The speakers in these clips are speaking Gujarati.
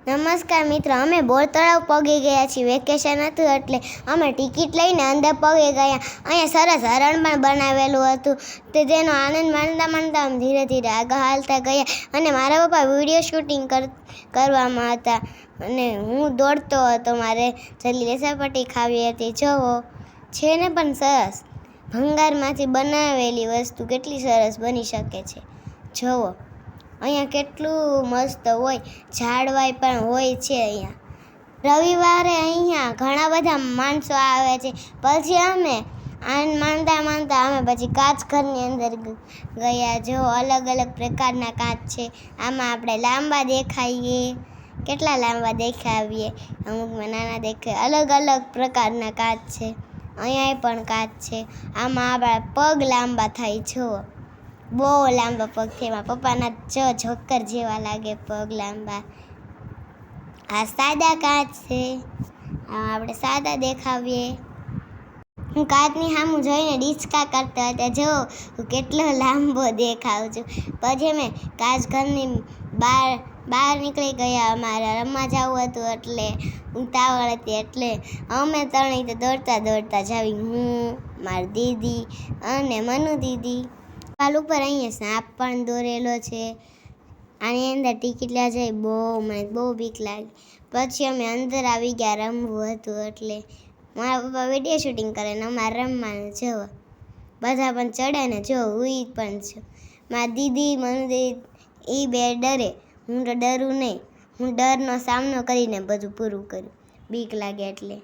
નમસ્કાર મિત્રો, અમે બોર તળાવ પગી ગયા છીએ. વેકેશન હતું એટલે અમે ટિકિટ લઈને અંદર પગી ગયા. અહીંયા સરસ હરણ પણ બનાવેલું હતું, તો તેનો આનંદ માણતા માણતા અમે ધીરે ધીરે આગળ હાલતા ગયા. અને મારા પપ્પા વિડીયો શૂટિંગ કરવામાં હતા અને હું દોડતો હતો. મારે જલ્દી લેસરપટ્ટી ખાવી હતી. જુઓ, છે ને પણ સરસ. ભંગારમાંથી બનાવેલી વસ્તુ કેટલી સરસ બની શકે છે. જુઓ, અહીંયા કેટલું મસ્ત હોય, ઝાડવાય પણ હોય છે. અહીંયા રવિવારે અહીંયા ઘણા બધા માણસો આવે છે. પછી અમે આનંદ માણતા માણતા અમે પછી કાચ ઘરની અંદર ગયા. જો અલગ અલગ પ્રકારના કાચ છે. આમાં આપણે લાંબા દેખાઈએ, કેટલા લાંબા દેખાવીએ, અમુકમાં નાના દેખાય. અલગ અલગ પ્રકારના કાચ છે. અહીંયા પણ કાચ છે. આમાં આપણા પગ લાંબા થાય. જુઓ, બહુ લાંબા પગ છે. એમાં પપ્પાના જોકર જેવા લાગે પગ લાંબા. આ સાદા કાચ છે. આપણે સાદા દેખાવીએ. હું કાચની સામું જોઈને ડિસ્કા કરતા હતા. જો હું કેટલો લાંબો દેખાઉં છું. પછી અમે કાચ ઘરની બહાર નીકળી ગયા. અમારે રમવા જવું હતું એટલે ઉતાવળ હતી, એટલે અમે ત્રણેય તો દોડતા દોડતા જાવી. હું, મારી દીદી અને મનુ દીદી. વાલ ઉપર અહીંયા સાપ પણ દોરેલો છે. આની અંદર ટિકિટ લેવા જઈ મને બહુ બીક લાગી. પછી અમે અંદર આવી ગયા. રમવું હતું એટલે મારા પપ્પા વિડીયો શૂટિંગ કરે ને અમારે રમવાનું. જુઓ, બધા પણ ચડે ને જો હું પણ છું. મારી દીદી મનુ દીદી એ બે ડરે, હું તો ડરું નહીં. હું ડરનો સામનો કરીને બધું પૂરું કર્યું, બીક લાગે એટલે.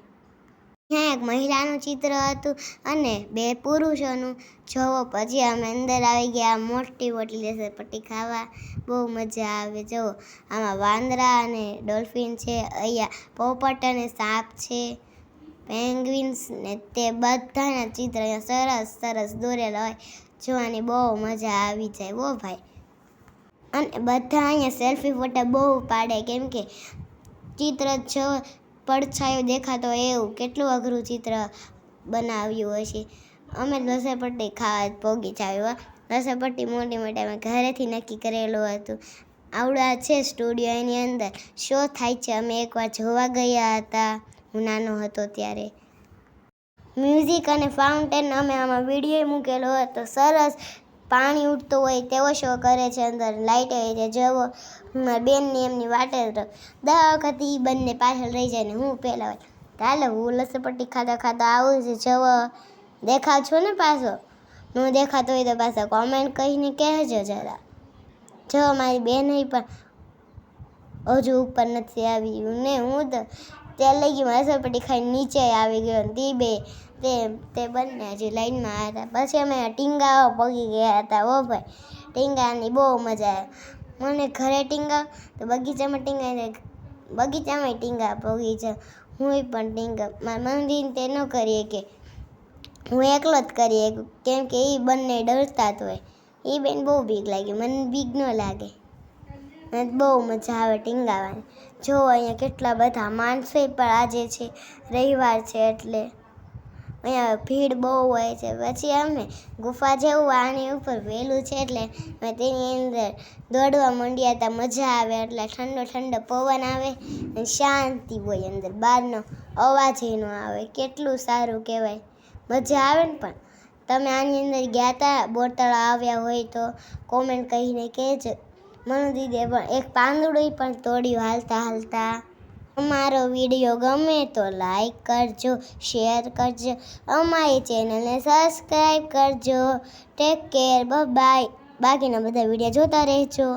ત્યાં એક મહિલાનું ચિત્ર હતું અને બે પુરુષોનું. જોવો, પછી અમે અંદર આવી ગયા. મોટી મોટી લેસરપટ્ટી ખાવા બહુ મજા આવે. જુઓ, આમાં વાંદરા અને ડોલ્ફિન છે. અહીંયા પોપટ અને સાપ છે, પેંગ્વિન્સ ને તે બધાના ચિત્ર અહીંયા સરસ સરસ દોરેલા હોય. જોવાની બહુ મજા આવી જાય બહુ ભાઈ. અને બધા અહીંયા સેલ્ફી ફોટા બહુ પાડે, કેમ કે ચિત્ર જો પડછાયો દેખાતો એવું કેટલું અઘરું ચિત્ર બનાવ્યું હશે. અમે લસરપટ્ટી ખાવા પોગી જાવ્યા. લસરપટ્ટી મોટી મોટી અમે ઘરેથી નક્કી કરેલું હતું. આવડા છે સ્ટુડિયો, એની અંદર શો થાય છે. અમે એકવાર જોવા ગયા હતા, હું નાનો હતો ત્યારે. મ્યુઝિક અને ફાઉન્ટેન અમે આમાં વિડીયો મૂકેલો હતો. સરસ પાણી ઉડતું હોય તેવો શો કરે છે. અંદર લાઇટ હોય છે. જવો, મારા બેનની એમની વાટે 10 વખત એ બંને પાછળ રહી જાય ને હું પહેલાં હોય. ચાલો, હું લસરપટ્ટી ખાતા ખાતા આવું છું. જવો, દેખાવ છો ને પાછો? હું દેખાતો હોય તો પાછો કોમેન્ટ કહીને કહેજો જરા. જો મારી બેન પણ હજુ ઉપર નથી આવી ને હું તો ત્યાં લઈ ગઈ. લસરપટ્ટી ખાઈને નીચે આવી ગયો. તે બંને હજી લાઈનમાં હતા. પછી અમે ટીંગાઓ પગી ગયા હતા. ઓ ભાઈ, ટીંગાની બહુ મજા આવે. મને ઘરે ટીંગા તો બગીચામાં ટીંગા પગી છે. હું પણ ટીંગા મારા મંદિર તે ન કરીએ કે હું એકલો જ કરીએ, કેમ કે એ બંને ડરતા જ હોય. એ બેન બહુ બીક લાગી, મને બીક ન લાગે. મને બહુ મજા આવે ટીંગાવાની. જો અહીંયા કેટલા બધા માણસો પણ આજે છે, રવિવાર છે એટલે અહીંયા ભીડ બહુ હોય છે. પછી અમે ગુફા જેવું આની ઉપર વહેલું છે એટલે અમે તેની અંદર દોડવા માંડ્યા હતા. મજા આવે એટલે ઠંડો ઠંડો પવન આવે અને શાંતિ હોય અંદર, બહારનો અવાજ ન આવે. કેટલું સારું કહેવાય, મજા આવે ને. પણ તમે આની અંદર ગયા હતા, બોર તળાવ આવ્યા હોય તો કોમેન્ટ કહીને કહેજો. મનુ દીદીએ પણ એક પાંદડું પણ તોડ્યું હાલતા હાલતા. અમારો વિડીયો ગમે તો લાઈક કરજો, શેર કરજો, અમારી ચેનલને સબસ્ક્રાઈબ કરજો. Take care, bye. બાકીના બધા વિડીયો જોતા રહેજો.